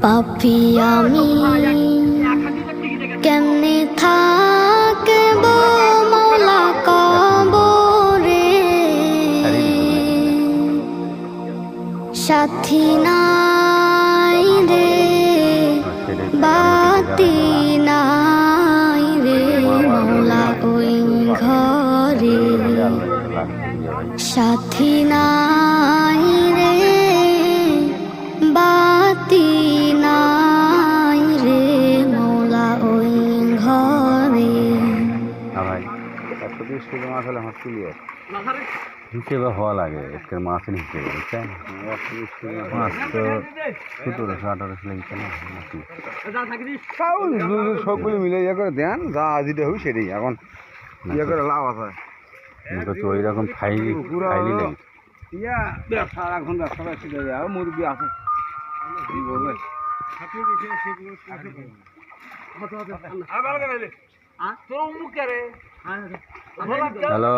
পাপী আমি কেমনে থাকব মওলা কবরে, সাথী নাই রে বাতি নাই রে মওলা ওই ঘরে, সাথী নাই রে বাতি নাই রে মওলা ওই ঘরে। হিসেবে হওয়া লাগে এর মাছের হিসেবে, বুঝছেন? মাছ তো 1700-1800 লেগেছে না নাকি? সবগুলো মিলে ইয়ে করে দেন, যা যেটা হবে সেটাই এখন ইয়ে করে লাভ আছে। তো ওই রকম ফাইলি লেগেছে। ইয়া ব্যবসা এখন ব্যবসা মুরগি আছে কি বলবে। হ্যালো,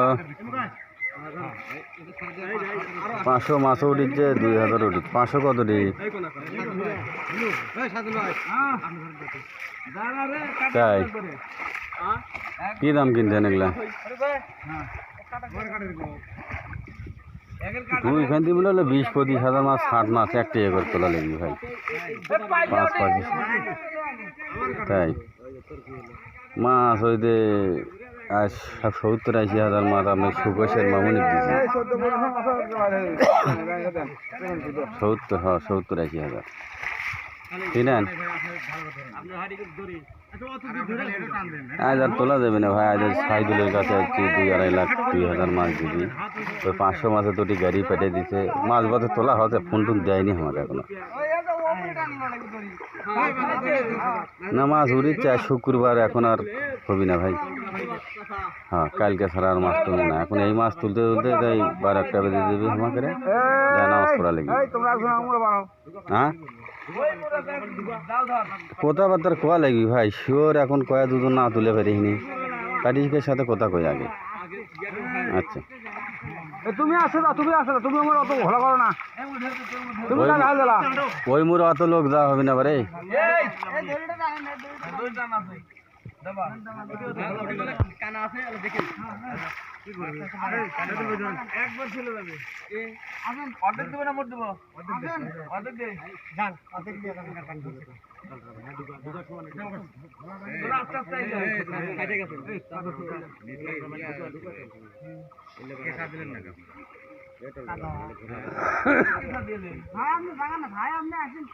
500 মাছও উঠিচ্ছে, 2000 উঠিচ্ছে। 500 কত দি? তাই কি দাম কিনছেন এগুলা? তুই এখান থেকে বলে 20-25 হাজার মাছ, 60 মাছ একটা ইয়ে করে তোলা লেগি ভাই, 5-5। তাই মাছ ওই যে 70-80 হাজার মাছ আপনি সুকেশের মামুনি দিয়েছেন। 70-80 হাজার কিনেন। আজ আর তোলা যাবে না ভাই, আজ সাইদুলের কাছে আসছি 2-2.5 লাখ 2,000 মাছ দিবি। ওই 500 মাছে দুটি গাড়ি পেটে দিছে, মাছ বাতে তোলা হচ্ছে, ফোন টোন দেয়নি আমাকে এখনো। না মাছ উড়িচ্ছে, শুক্রবার এখন আর হবি না ভাই। হ্যাঁ কালকে ছাড়া আর মাছ তুলব না। এখন এই মাছ তুলতে তুলতে তাই 12-1 বেজে দেবে আমাকে, নামাজ পড়া লেগে। হ্যাঁ কথাবার্তার কোয়া লাগবি ভাই, শিওর এখন কয়া দুজন না তুলে পারিনি, কাটিকের সাথে কথা কই আগে। আচ্ছা তুমি আসো না, তুমি আসো না, তুমি আমার অত ভালো করো না, তুমি ওই মোর অত লোক যাওয়া হবে না বারে। একবার ছিল যাবে অর্ধেক দেবো না মোট দেবো, অর্ধেক দে যান, অর্ধেক দিয়ে আস্তে আস্তে